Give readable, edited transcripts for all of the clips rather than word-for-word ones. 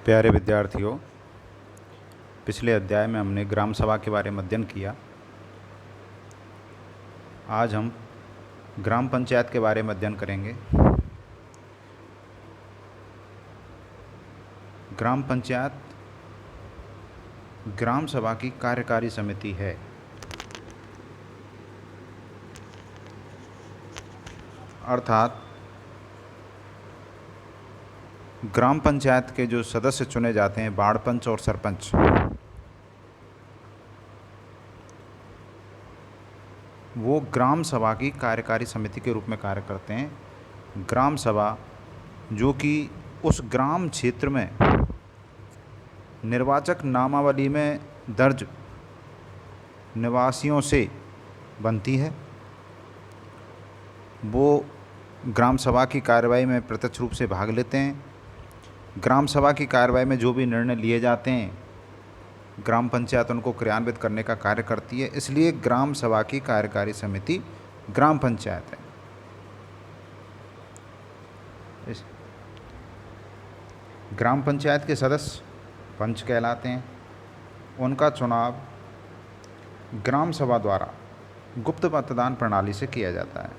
प्यारे विद्यार्थियों, पिछले अध्याय में हमने ग्राम सभा के बारे में अध्ययन किया। आज हम ग्राम पंचायत के बारे में अध्ययन करेंगे। ग्राम पंचायत ग्राम सभा की कार्यकारी समिति है। अर्थात ग्राम पंचायत के जो सदस्य चुने जाते हैं, वार्ड पंच और सरपंच, वो ग्राम सभा की कार्यकारी समिति के रूप में कार्य करते हैं। ग्राम सभा जो कि उस ग्राम क्षेत्र में निर्वाचक नामावली में दर्ज निवासियों से बनती है, वो ग्राम सभा की कार्यवाही में प्रत्यक्ष रूप से भाग लेते हैं। ग्राम सभा की कार्यवाही में जो भी निर्णय लिए जाते हैं, ग्राम पंचायत उनको क्रियान्वित करने का कार्य करती है। इसलिए ग्राम सभा की कार्यकारी समिति ग्राम पंचायत है। ग्राम पंचायत के सदस्य पंच कहलाते हैं। उनका चुनाव ग्राम सभा द्वारा गुप्त मतदान प्रणाली से किया जाता है।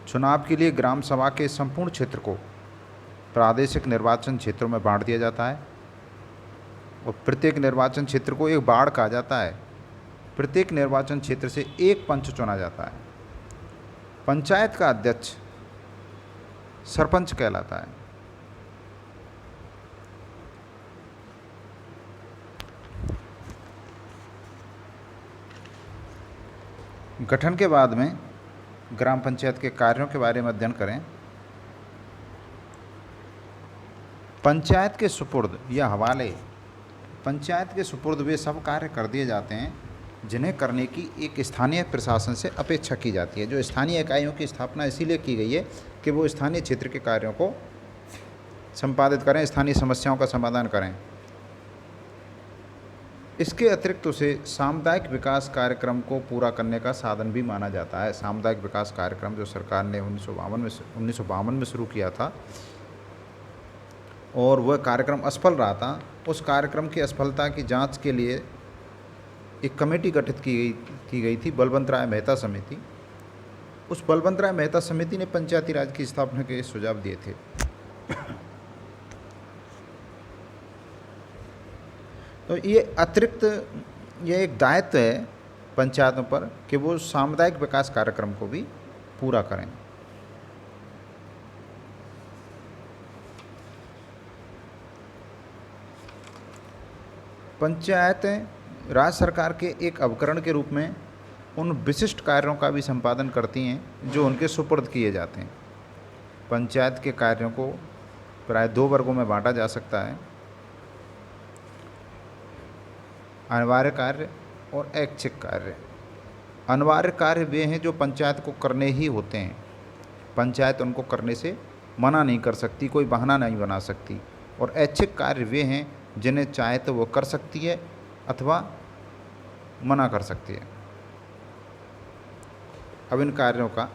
चुनाव के लिए ग्राम सभा के संपूर्ण क्षेत्र को प्रादेशिक निर्वाचन क्षेत्रों में बांट दिया जाता है और प्रत्येक निर्वाचन क्षेत्र को एक वार्ड कहा जाता है। प्रत्येक निर्वाचन क्षेत्र से एक पंच चुना जाता है। पंचायत का अध्यक्ष सरपंच कहलाता है। गठन के बाद में ग्राम पंचायत के कार्यों के बारे में अध्ययन करें। पंचायत के सुपुर्द या हवाले, पंचायत के सुपुर्द वे सब कार्य कर दिए जाते हैं जिन्हें करने की एक स्थानीय प्रशासन से अपेक्षा की जाती है। जो स्थानीय इकाइयों की स्थापना इसीलिए की गई है कि वो स्थानीय क्षेत्र के कार्यों को संपादित करें, स्थानीय समस्याओं का समाधान करें। इसके अतिरिक्त उसे सामुदायिक विकास कार्यक्रम को पूरा करने का साधन भी माना जाता है। सामुदायिक विकास कार्यक्रम जो सरकार ने 1952 में शुरू किया था और वह कार्यक्रम असफल रहा था, उस कार्यक्रम की असफलता की जांच के लिए एक कमेटी गठित की गई थी, बलवंत राय मेहता समिति। उस बलवंत राय मेहता समिति ने पंचायती राज की स्थापना के सुझाव दिए थे। तो ये अतिरिक्त ये एक दायित्व है पंचायतों पर कि वो सामुदायिक विकास कार्यक्रम को भी पूरा करें। पंचायतें राज्य सरकार के एक उपकरण के रूप में उन विशिष्ट कार्यों का भी संपादन करती हैं जो उनके सुपुर्द किए जाते हैं। पंचायत के कार्यों को प्राय दो वर्गों में बांटा जा सकता है: अनिवार्य कार्य और ऐच्छिक कार्य। अनिवार्य कार्य वे हैं जो पंचायत को करने ही होते हैं। पंचायत उनको करने से मना नहीं कर सकती, कोई बहाना नहीं बना सकती। और ऐच्छिक कार्य वे हैं जिन्हें चाहे तो वो कर सकती है अथवा मना कर सकती है। अब इन कार्यों का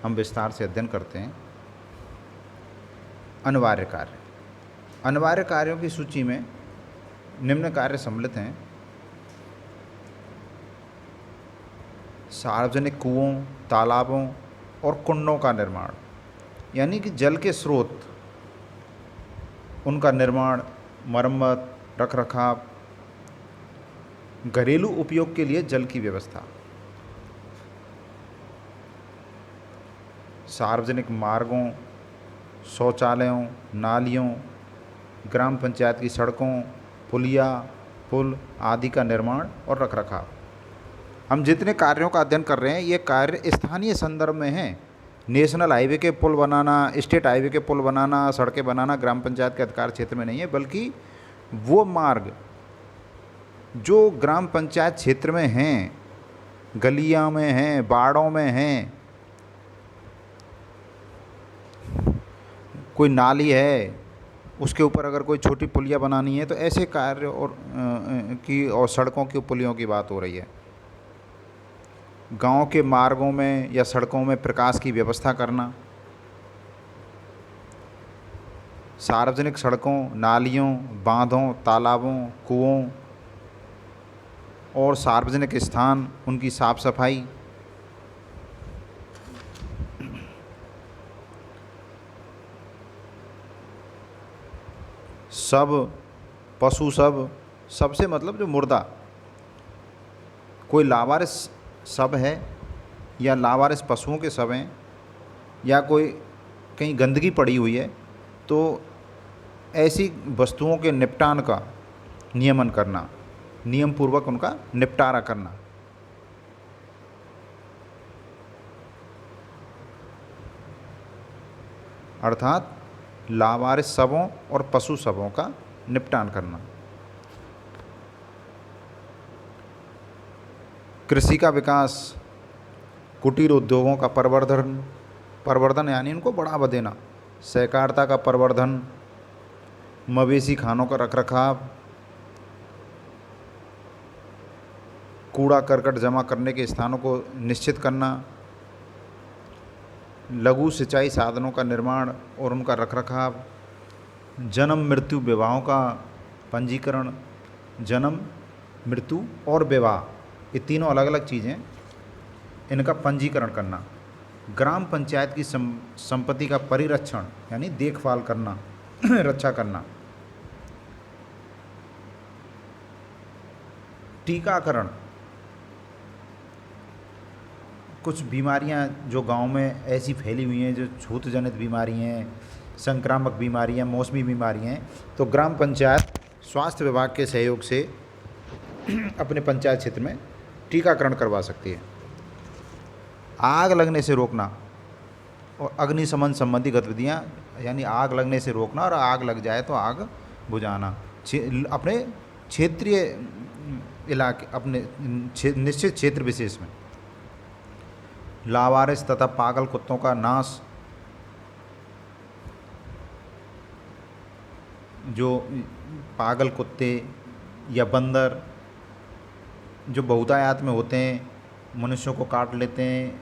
हम विस्तार से अध्ययन करते हैं। अनिवार्य कार्य। अनिवार्य कार्यों की सूची में निम्न कार्य सम्मिलित हैं: सार्वजनिक कुओं, तालाबों और कुंडों का निर्माण, यानी कि जल के स्रोत, उनका निर्माण, मरम्मत, रखरखाव, घरेलू उपयोग के लिए जल की व्यवस्था। सार्वजनिक मार्गों, शौचालयों, नालियों, ग्राम पंचायत की सड़कों, पुलिया, पुल आदि का निर्माण और रखरखाव। हम जितने कार्यों का अध्ययन कर रहे हैं, ये कार्य स्थानीय संदर्भ में हैं। नेशनल हाईवे के पुल बनाना, स्टेट हाईवे के पुल बनाना, सड़कें बनाना ग्राम पंचायत के अधिकार क्षेत्र में नहीं है, बल्कि वो मार्ग जो ग्राम पंचायत क्षेत्र में हैं, गलियां में हैं, बाड़ों में हैं, कोई नाली है, उसके ऊपर अगर कोई छोटी पुलिया बनानी है, तो ऐसे कार्य और सड़कों की पुलियों की बात हो रही है। गांव के मार्गों में या सड़कों में प्रकाश की व्यवस्था करना, सार्वजनिक सड़कों, नालियों, बांधों, तालाबों, कुओं और सार्वजनिक स्थान, उनकी साफ सफाई। सब, पशु सब, सबसे मतलब जो मुर्दा, कोई लावारिस सब है या लावारिस पशुओं के सब हैं या कोई कहीं गंदगी पड़ी हुई है, तो ऐसी वस्तुओं के निपटान का नियमन करना, नियम पूर्वक उनका निपटारा करना। अर्थात लावारिस शवों और पशु शवों का निपटान करना। कृषि का विकास, कुटीर उद्योगों का प्रवर्धन यानी उनको बढ़ावा देना, सहकारिता का प्रवर्धन, मवेशी खानों का रखरखाव, कूड़ा करकट जमा करने के स्थानों को निश्चित करना, लघु सिंचाई साधनों का निर्माण और उनका रखरखाव, जन्म मृत्यु विवाहों का पंजीकरण। जन्म, मृत्यु और विवाह, ये तीनों अलग अलग चीज़ें, इनका पंजीकरण करना। ग्राम पंचायत की संपत्ति का परिरक्षण यानी देखभाल करना, रक्षा करना। टीकाकरण, कुछ बीमारियां जो गांव में ऐसी फैली हुई हैं, जो छूत जनित बीमारी हैं, संक्रामक बीमारियां, मौसमी बीमारियां हैं, तो ग्राम पंचायत स्वास्थ्य विभाग के सहयोग से अपने पंचायत क्षेत्र में टीकाकरण करवा सकती है। आग लगने से रोकना और अग्निशमन संबंधी गतिविधियां, यानी आग लगने से रोकना और आग लग जाए तो आग बुझाना। अपने क्षेत्रीय इलाके, अपने निश्चित क्षेत्र विशेष में। लावारिस तथा पागल कुत्तों का नाश, जो पागल कुत्ते या बंदर जो बहुतायत में होते हैं, मनुष्यों को काट लेते हैं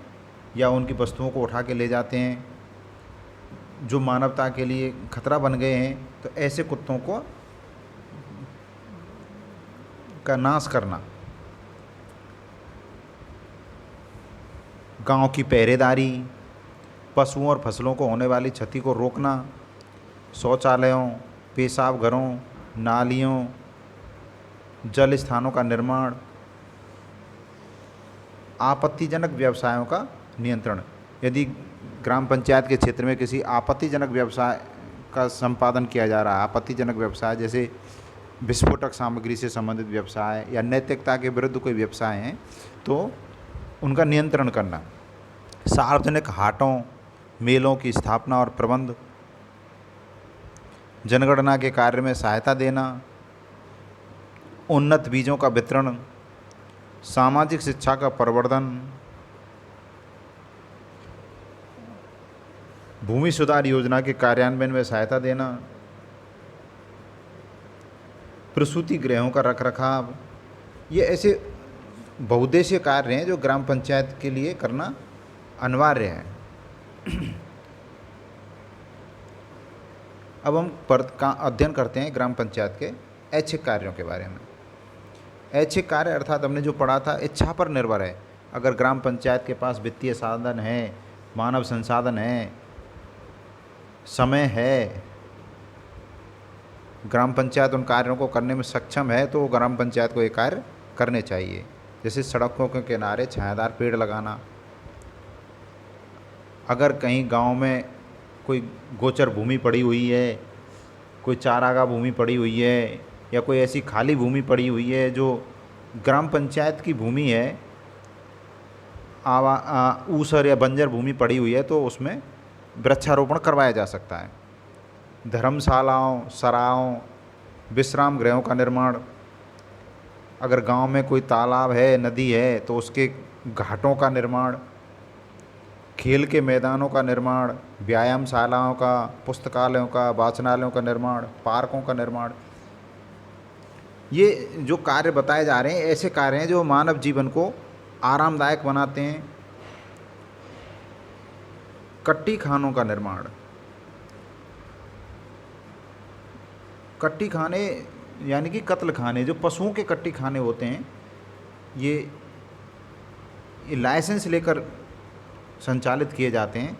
या उनकी वस्तुओं को उठा के ले जाते हैं, जो मानवता के लिए खतरा बन गए हैं, तो ऐसे कुत्तों को का नाश करना। गांव की पहरेदारी, पशुओं और फसलों को होने वाली क्षति को रोकना, शौचालयों, पेशाब घरों, नालियों, जल स्थानों का निर्माण, आपत्तिजनक व्यवसायों का नियंत्रण। यदि ग्राम पंचायत के क्षेत्र में किसी आपत्तिजनक व्यवसाय का संपादन किया जा रहा है, आपत्तिजनक व्यवसाय जैसे विस्फोटक सामग्री से संबंधित व्यवसाय या नैतिकता के विरुद्ध कोई व्यवसाय हैं, तो उनका नियंत्रण करना। सार्वजनिक हाटों, मेलों की स्थापना और प्रबंध, जनगणना के कार्य में सहायता देना, उन्नत बीजों का वितरण, सामाजिक शिक्षा का प्रवर्धन, भूमि सुधार योजना के कार्यान्वयन में सहायता देना, प्रसूति गृहों का रखरखाव। ये ऐसे बहुउद्देशीय कार्य हैं जो ग्राम पंचायत के लिए करना अनिवार्य है। अब हम अध्ययन करते हैं ग्राम पंचायत के ऐच्छिक कार्यों के बारे में। ऐच्छिक कार्य अर्थात हमने जो पढ़ा था, इच्छा पर निर्भर है। अगर ग्राम पंचायत के पास वित्तीय साधन है, मानव संसाधन है, समय है, ग्राम पंचायत उन कार्यों को करने में सक्षम है, तो ग्राम पंचायत को ये कार्य करने चाहिए। जैसे सड़कों के किनारे छायादार पेड़ लगाना। अगर कहीं गांव में कोई गोचर भूमि पड़ी हुई है, कोई चारागाह भूमि पड़ी हुई है या कोई ऐसी खाली भूमि पड़ी हुई है जो ग्राम पंचायत की भूमि है, ऊसर या बंजर भूमि पड़ी हुई है, तो उसमें वृक्षारोपण करवाया जा सकता है। धर्मशालाओं, सरायों, विश्राम गृहों का निर्माण। अगर गांव में कोई तालाब है, नदी है, तो उसके घाटों का निर्माण, खेल के मैदानों का निर्माण, व्यायामशालाओं का, पुस्तकालयों का, वाचनालयों का निर्माण, पार्कों का निर्माण। ये जो कार्य बताए जा रहे हैं, ऐसे कार्य हैं जो मानव जीवन को आरामदायक बनाते हैं। कट्टी खानों का निर्माण, कट्टी खाने यानी कि कत्ल खाने, जो पशुओं के कट्टी खाने होते हैं, ये लाइसेंस लेकर संचालित किए जाते हैं।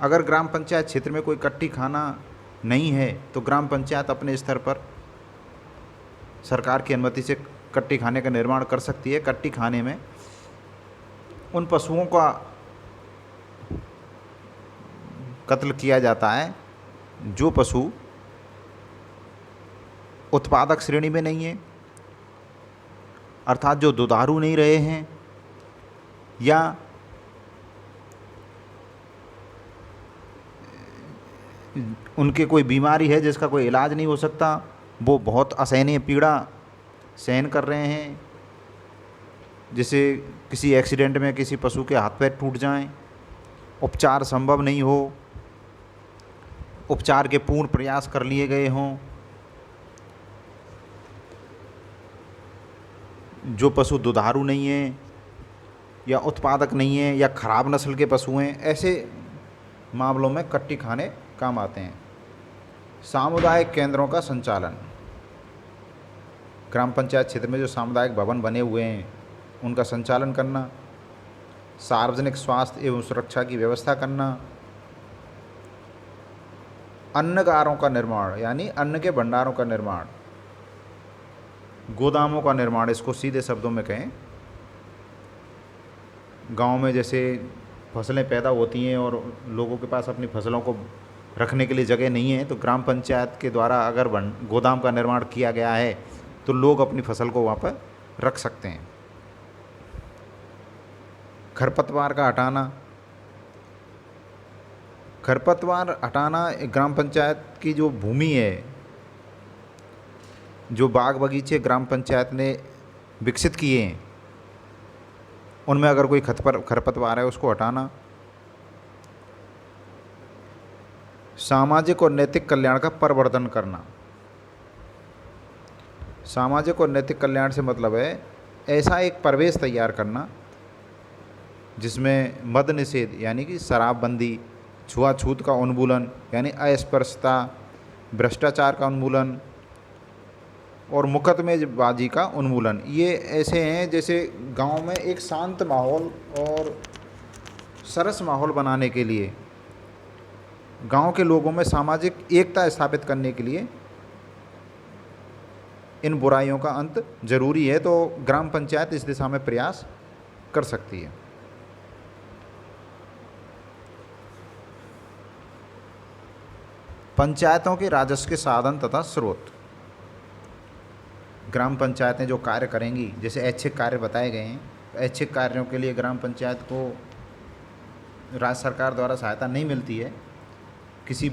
अगर ग्राम पंचायत क्षेत्र में कोई कट्टी खाना नहीं है तो ग्राम पंचायत अपने स्तर पर सरकार की अनुमति से कट्टी खाने का निर्माण कर सकती है। कट्टी खाने में उन पशुओं का कत्ल किया जाता है जो पशु उत्पादक श्रेणी में नहीं है, अर्थात जो दुधारू नहीं रहे हैं या उनके कोई बीमारी है जिसका कोई इलाज नहीं हो सकता, वो बहुत असहनीय पीड़ा सहन कर रहे हैं, जैसे किसी एक्सीडेंट में किसी पशु के हाथ पैर टूट जाएं, उपचार संभव नहीं हो, उपचार के पूर्ण प्रयास कर लिए गए हों, जो पशु दुधारू नहीं है या उत्पादक नहीं है या खराब नस्ल के पशु हैं, ऐसे मामलों में कट्टी खाने काम आते हैं। सामुदायिक केंद्रों का संचालन, ग्राम पंचायत क्षेत्र में जो सामुदायिक भवन बने हुए हैं उनका संचालन करना, सार्वजनिक स्वास्थ्य एवं सुरक्षा की व्यवस्था करना, अन्नगारों का निर्माण यानी अन्न के भंडारों का निर्माण, गोदामों का निर्माण, इसको सीधे शब्दों में कहें, गांव में जैसे फसलें पैदा होती हैं और लोगों के पास अपनी फसलों को रखने के लिए जगह नहीं है, तो ग्राम पंचायत के द्वारा अगर गोदाम का निर्माण किया गया है तो लोग अपनी फसल को वहाँ पर रख सकते हैं। खरपतवार का हटाना, खरपतवार हटाना ग्राम पंचायत की जो भूमि है, जो बाग बगीचे ग्राम पंचायत ने विकसित किए हैं, उनमें अगर कोई खरपतवार है उसको हटाना। सामाजिक और नैतिक कल्याण का प्रवर्धन करना, सामाजिक और नैतिक कल्याण से मतलब है ऐसा एक परिवेश तैयार करना जिसमें मद निषेध यानी कि शराबबंदी, छुआछूत का उन्मूलन यानी अस्पृश्यता, भ्रष्टाचार का उन्मूलन और मुकदमेबाजी का उन्मूलन, ये ऐसे हैं जैसे गांव में एक शांत माहौल और सरस माहौल बनाने के लिए, गांव के लोगों में सामाजिक एकता स्थापित करने के लिए इन बुराइयों का अंत जरूरी है। तो ग्राम पंचायत इस दिशा में प्रयास कर सकती है। पंचायतों के राजस्व के साधन तथा स्रोत, ग्राम पंचायतें जो कार्य करेंगी, जैसे ऐच्छिक कार्य बताए गए हैं, ऐच्छिक कार्यों के लिए ग्राम पंचायत को राज्य सरकार द्वारा सहायता नहीं मिलती है। किसी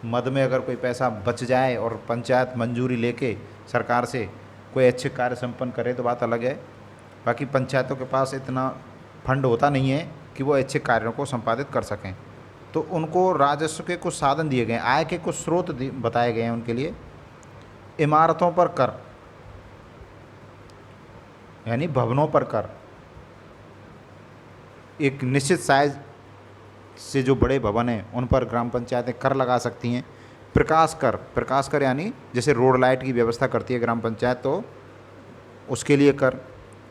मद में अगर कोई पैसा बच जाए और पंचायत मंजूरी लेके सरकार से कोई ऐच्छिक कार्य संपन्न करे तो बात अलग है, बाकी पंचायतों के पास इतना फंड होता नहीं है कि वो ऐच्छिक कार्यों को संपादित कर सकें। तो उनको राजस्व के कुछ साधन दिए गए हैं, आय के कुछ स्रोत बताए गए हैं उनके लिए। इमारतों पर कर यानी भवनों पर कर, एक निश्चित साइज से जो बड़े भवन हैं उन पर ग्राम पंचायतें कर लगा सकती हैं। प्रकाश कर, प्रकाश कर यानी जैसे रोड लाइट की व्यवस्था करती है ग्राम पंचायत, तो उसके लिए कर।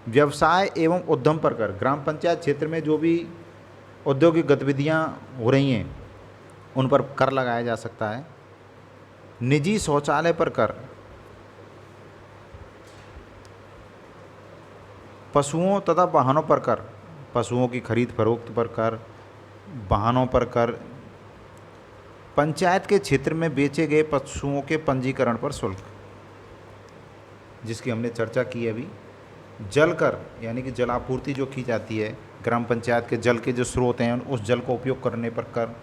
व्यवसाय एवं उद्यम पर कर, ग्राम पंचायत क्षेत्र में जो भी औद्योगिक गतिविधियां हो रही हैं उन पर कर लगाया जा सकता है। निजी शौचालय पर कर, पशुओं तथा वाहनों पर कर, पशुओं की खरीद फरोख्त पर कर, वाहनों पर कर, पंचायत के क्षेत्र में बेचे गए पशुओं के पंजीकरण पर शुल्क, जिसकी हमने चर्चा की अभी। जल कर यानी कि जलापूर्ति जो की जाती है, ग्राम पंचायत के जल के जो स्रोत हैं उस जल को उपयोग करने पर कर।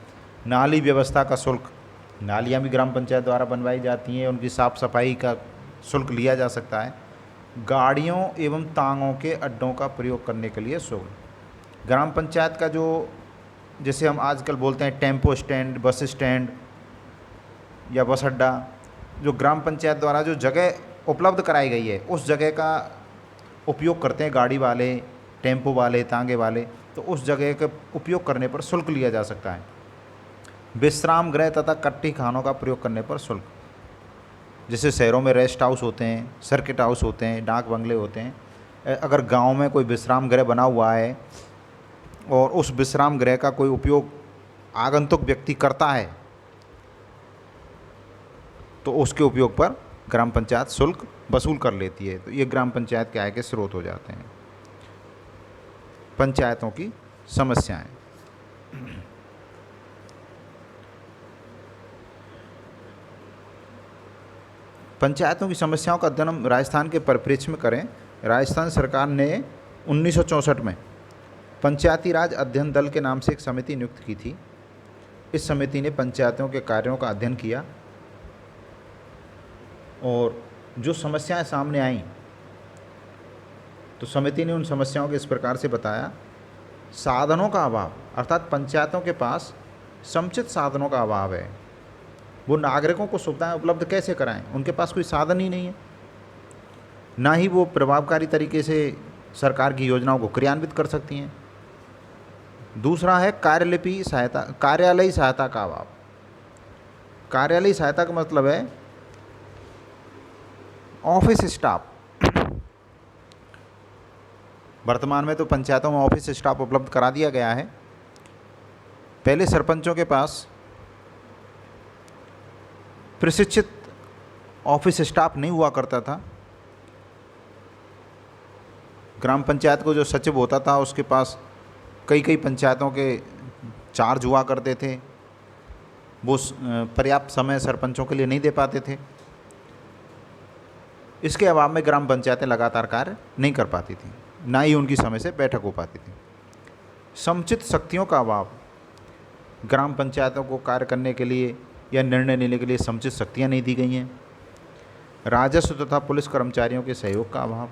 नाली व्यवस्था का शुल्क, नालियाँ भी ग्राम पंचायत द्वारा बनवाई जाती हैं, उनकी साफ़ सफाई का शुल्क लिया जा सकता है। गाड़ियों एवं तांगों के अड्डों का प्रयोग करने के लिए शुल्क, ग्राम पंचायत का जो जैसे हम आजकल बोलते हैं टेम्पो स्टैंड, बस स्टैंड या बस अड्डा, जो ग्राम पंचायत द्वारा जो जगह उपलब्ध कराई गई है उस जगह का उपयोग करते हैं गाड़ी वाले, टेम्पो वाले, तांगे वाले, तो उस जगह का उपयोग करने पर शुल्क लिया जा सकता है। विश्राम गृह तथा कट्टी खानों का प्रयोग करने पर शुल्क। जैसे शहरों में रेस्ट हाउस होते हैं, सर्किट हाउस होते हैं, डाक बंगले होते हैं, अगर गांव में कोई विश्राम गृह बना हुआ है और उस विश्राम गृह का कोई उपयोग आगंतुक व्यक्ति करता है तो उसके उपयोग पर ग्राम पंचायत शुल्क वसूल कर लेती है। तो ये ग्राम पंचायत के आय के स्रोत हो जाते हैं। पंचायतों की समस्याएं। पंचायतों की समस्याओं का अध्ययन हम राजस्थान के परिप्रेक्ष्य में करें। राजस्थान सरकार ने 1964 में पंचायती राज अध्ययन दल के नाम से एक समिति नियुक्त की थी। इस समिति ने पंचायतों के कार्यों का अध्ययन किया और जो समस्याएं सामने आईं तो समिति ने उन समस्याओं को इस प्रकार से बताया। साधनों का अभाव, अर्थात पंचायतों के पास समुचित साधनों का अभाव है। वो नागरिकों को सुविधाएं उपलब्ध कैसे कराएं, उनके पास कोई साधन ही नहीं है। ना ही वो प्रभावकारी तरीके से सरकार की योजनाओं को क्रियान्वित कर सकती हैं। दूसरा है कार्यालयीय सहायता का अभाव। कार्यालयीय सहायता का मतलब है ऑफिस स्टाफ। वर्तमान में तो पंचायतों में ऑफिस स्टाफ उपलब्ध करा दिया गया है। पहले सरपंचों के पास प्रशिक्षित ऑफिस स्टाफ नहीं हुआ करता था। ग्राम पंचायत को जो सचिव होता था उसके पास कई पंचायतों के चार्ज हुआ करते थे। वो पर्याप्त समय सरपंचों के लिए नहीं दे पाते थे। इसके अभाव में ग्राम पंचायतें लगातार कार्य नहीं कर पाती थी, ना ही उनकी समय से बैठक हो पाती थी। समुचित शक्तियों का अभाव। ग्राम पंचायतों को कार्य करने के लिए या निर्णय लेने के लिए समुचित शक्तियाँ नहीं दी गई हैं। राजस्व तथा पुलिस कर्मचारियों के सहयोग का अभाव।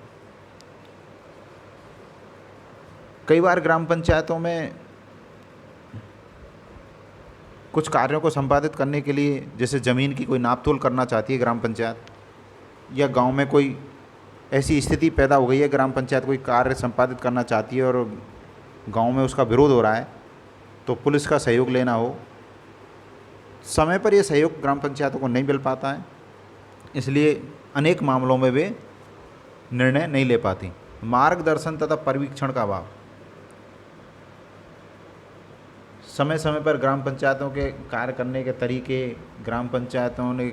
कई बार ग्राम पंचायतों में कुछ कार्यों को संपादित करने के लिए, जैसे ज़मीन की कोई नापतोल करना चाहती है ग्राम पंचायत, या गांव में कोई ऐसी स्थिति पैदा हो गई है, ग्राम पंचायत कोई कार्य संपादित करना चाहती है और गांव में उसका विरोध हो रहा है, तो पुलिस का सहयोग लेना हो, समय पर यह सहयोग ग्राम पंचायतों को नहीं मिल पाता है। इसलिए अनेक मामलों में वे निर्णय नहीं ले पाती। मार्गदर्शन तथा परिवीक्षण का अभाव। समय समय पर ग्राम पंचायतों के कार्य करने के तरीके, ग्राम पंचायतों ने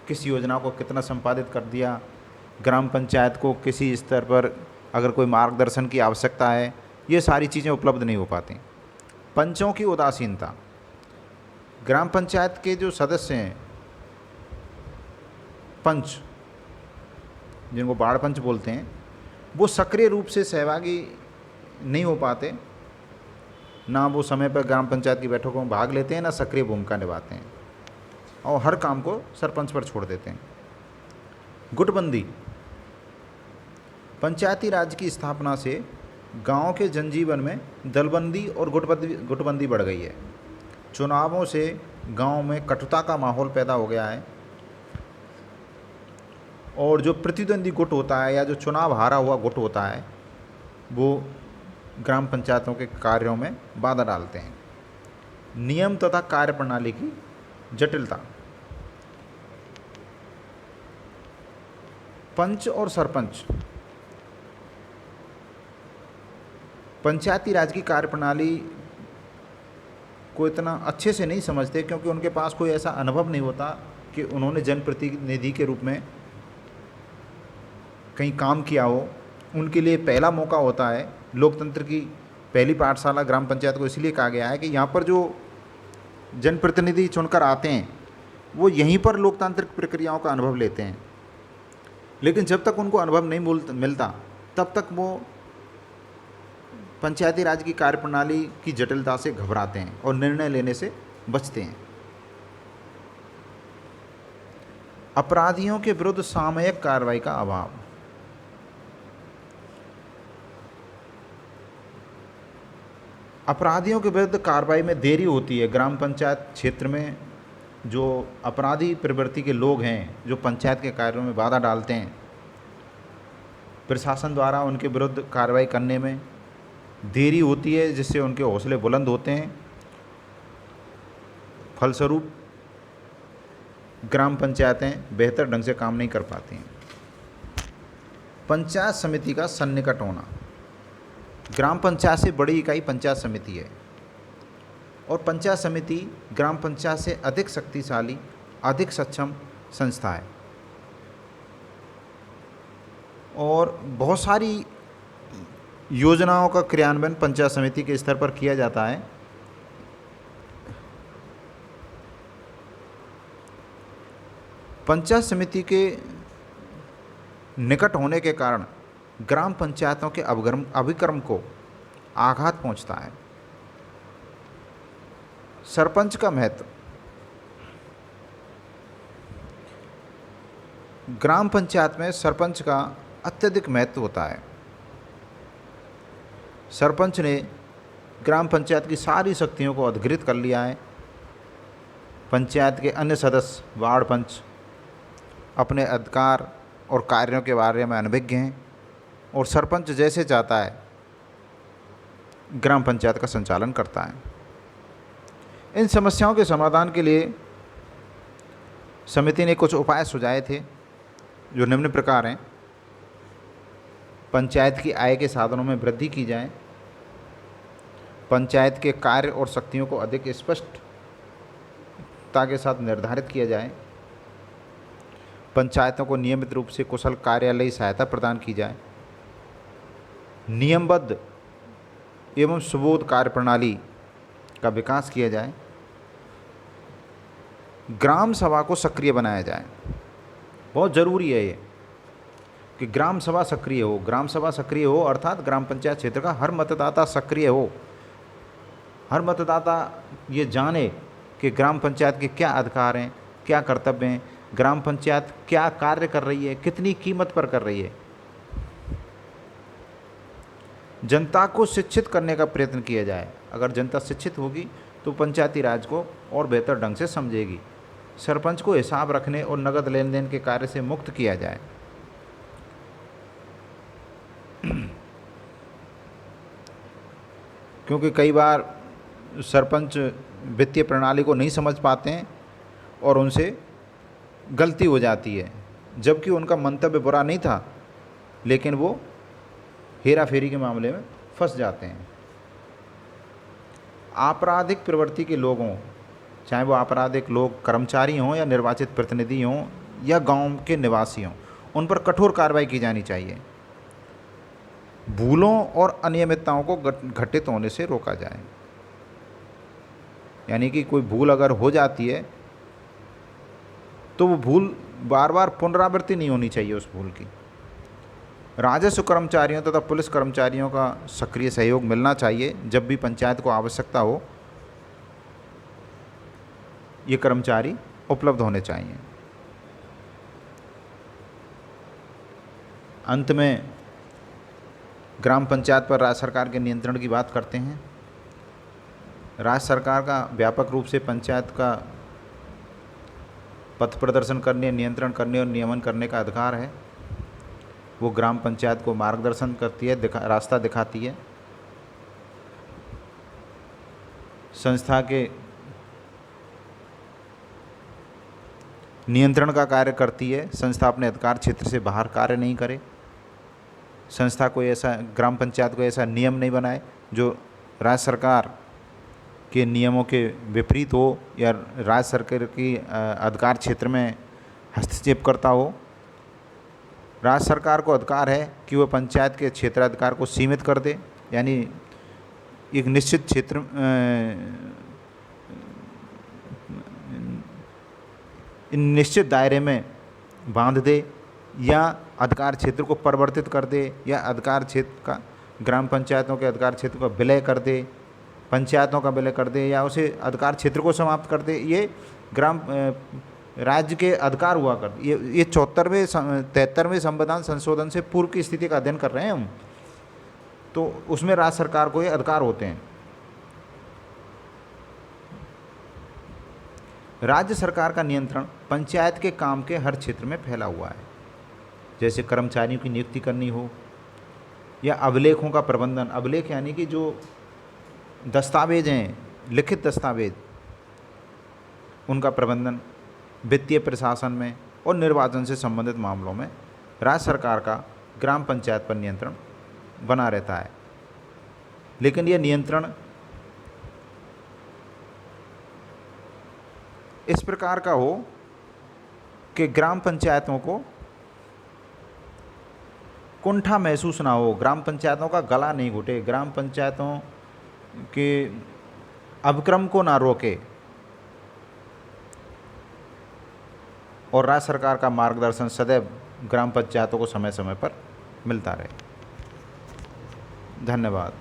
किस योजना को कितना संपादित कर दिया, ग्राम पंचायत को किसी स्तर पर अगर कोई मार्गदर्शन की आवश्यकता है, ये सारी चीज़ें उपलब्ध नहीं हो पाती। पंचों की उदासीनता। ग्राम पंचायत के जो सदस्य हैं, पंच जिनको बाढ़ पंच बोलते हैं, वो सक्रिय रूप से सहभागी नहीं हो पाते। ना वो समय पर ग्राम पंचायत की बैठकों में भाग लेते हैं, ना सक्रिय भूमिका निभाते हैं और हर काम को सरपंच पर छोड़ देते हैं। गुटबंदी। पंचायती राज की स्थापना से गांव के जनजीवन में दलबंदी और गुटबंदी बढ़ गई है। चुनावों से गांव में कटुता का माहौल पैदा हो गया है और जो प्रतिद्वंदी गुट होता है या जो चुनाव हारा हुआ गुट होता है, वो ग्राम पंचायतों के कार्यों में बाधा डालते हैं। नियम तथा कार्यप्रणाली की जटिलता। पंच और सरपंच पंचायती राज की कार्यप्रणाली को इतना अच्छे से नहीं समझते, क्योंकि उनके पास कोई ऐसा अनुभव नहीं होता कि उन्होंने जनप्रतिनिधि के रूप में कहीं काम किया हो। उनके लिए पहला मौका होता है। लोकतंत्र की पहली पाठशाला ग्राम पंचायत को इसलिए कहा गया है कि यहाँ पर जो जनप्रतिनिधि चुनकर आते हैं वो यहीं पर लोकतांत्रिक प्रक्रियाओं का अनुभव लेते हैं। लेकिन जब तक उनको अनुभव नहीं मिलता तब तक वो पंचायती राज की कार्यप्रणाली की जटिलता से घबराते हैं और निर्णय लेने से बचते हैं। अपराधियों के विरुद्ध सामयिक कार्रवाई का अभाव। अपराधियों के विरुद्ध कार्रवाई में देरी होती है। ग्राम पंचायत क्षेत्र में जो अपराधी प्रवृत्ति के लोग हैं, जो पंचायत के कार्यों में बाधा डालते हैं, प्रशासन द्वारा उनके विरुद्ध कार्रवाई करने में देरी होती है, जिससे उनके हौसले बुलंद होते हैं। फलस्वरूप ग्राम पंचायतें बेहतर ढंग से काम नहीं कर पाती हैं। पंचायत समिति का सन्निकट होना। ग्राम पंचायत से बड़ी इकाई पंचायत समिति है और पंचायत समिति ग्राम पंचायत से अधिक शक्तिशाली, अधिक सक्षम संस्था है और बहुत सारी योजनाओं का क्रियान्वयन पंचायत समिति के स्तर पर किया जाता है। पंचायत समिति के निकट होने के कारण ग्राम पंचायतों के अभिक्रम को आघात पहुंचता है। सरपंच का महत्व। ग्राम पंचायत में सरपंच का अत्यधिक महत्व होता है। सरपंच ने ग्राम पंचायत की सारी शक्तियों को अधिग्रहित कर लिया है। पंचायत के अन्य सदस्य, वार्ड पंच अपने अधिकार और कार्यों के बारे में अनभिज्ञ हैं और सरपंच जैसे चाहता है ग्राम पंचायत का संचालन करता है। इन समस्याओं के समाधान के लिए समिति ने कुछ उपाय सुझाए थे जो निम्न प्रकार हैं। पंचायत की आय के साधनों में वृद्धि की जाए। पंचायत के कार्य और शक्तियों को अधिक स्पष्टता के साथ निर्धारित किया जाए। पंचायतों को नियमित रूप से कुशल कार्यालयी सहायता प्रदान की जाए। नियमबद्ध एवं सुबोध कार्यप्रणाली का विकास किया जाए। ग्राम सभा को सक्रिय बनाया जाए। बहुत ज़रूरी है ये कि ग्राम सभा सक्रिय हो। ग्राम सभा सक्रिय हो अर्थात ग्राम पंचायत क्षेत्र का हर मतदाता सक्रिय हो। हर मतदाता ये जाने कि ग्राम पंचायत के क्या अधिकार हैं, क्या कर्तव्य हैं, ग्राम पंचायत क्या कार्य कर रही है, कितनी कीमत पर कर रही है। जनता को शिक्षित करने का प्रयत्न किया जाए। अगर जनता शिक्षित होगी तो पंचायती राज को और बेहतर ढंग से समझेगी। सरपंच को हिसाब रखने और नगद लेन देन के कार्य से मुक्त किया जाए। क्योंकि कई बार सरपंच वित्तीय प्रणाली को नहीं समझ पाते हैं और उनसे गलती हो जाती है, जबकि उनका मंतव्य बुरा नहीं था लेकिन वो हेरा फेरी के मामले में फंस जाते हैं। आपराधिक प्रवृत्ति के लोगों, चाहे वो आपराधिक लोग कर्मचारी हों या निर्वाचित प्रतिनिधि हों या गांव के निवासी हों, उन पर कठोर कार्रवाई की जानी चाहिए। भूलों और अनियमितताओं को घटित होने से रोका जाए। यानी कि कोई भूल अगर हो जाती है तो वो भूल बार बार पुनरावृत्ति नहीं होनी चाहिए उस भूल की। राजस्व कर्मचारियों तथा पुलिस कर्मचारियों का सक्रिय सहयोग मिलना चाहिए। जब भी पंचायत को आवश्यकता हो ये कर्मचारी उपलब्ध होने चाहिए। अंत में ग्राम पंचायत पर राज्य सरकार के नियंत्रण की बात करते हैं। राज्य सरकार का व्यापक रूप से पंचायत का पथ प्रदर्शन करने, नियंत्रण करने और नियमन करने का अधिकार है। वो ग्राम पंचायत को मार्गदर्शन करती है, रास्ता दिखाती है। संस्था के नियंत्रण का कार्य करती है। संस्था अपने अधिकार क्षेत्र से बाहर कार्य नहीं करे। संस्था को ऐसा, ग्राम पंचायत को ऐसा नियम नहीं बनाए जो राज्य सरकार के नियमों के विपरीत हो या राज्य सरकार की अधिकार क्षेत्र में हस्तक्षेप करता हो। राज्य सरकार को अधिकार है कि वह पंचायत के क्षेत्राधिकार को सीमित कर दे, यानी एक निश्चित क्षेत्र निश्चित दायरे में बांध दे या अधिकार क्षेत्र को परिवर्तित कर दे या अधिकार क्षेत्र का, ग्राम पंचायतों के अधिकार क्षेत्र का विलय कर दे, पंचायतों का विलय कर दे या उसे अधिकार क्षेत्र को समाप्त कर दे। ये राज्य के अधिकार हुआ कर। ये 73वें संविधान संशोधन से पूर्व की स्थिति का अध्ययन कर रहे हैं हम, तो उसमें राज्य सरकार को ये अधिकार होते हैं। राज्य सरकार का नियंत्रण पंचायत के काम के हर क्षेत्र में फैला हुआ है, जैसे कर्मचारियों की नियुक्ति करनी हो या अभिलेखों का प्रबंधन। अभिलेख यानी कि जो दस्तावेज हैं, लिखित दस्तावेज, उनका प्रबंधन, वित्तीय प्रशासन में और निर्वाचन से संबंधित मामलों में राज्य सरकार का ग्राम पंचायत पर नियंत्रण बना रहता है। लेकिन यह नियंत्रण इस प्रकार का हो कि ग्राम पंचायतों को कुंठा महसूस ना हो, ग्राम पंचायतों का गला नहीं घुटे, ग्राम पंचायतों के अवक्रम को ना रोके और राज्य सरकार का मार्गदर्शन सदैव ग्राम पंचायतों को समय समय पर मिलता रहे। धन्यवाद।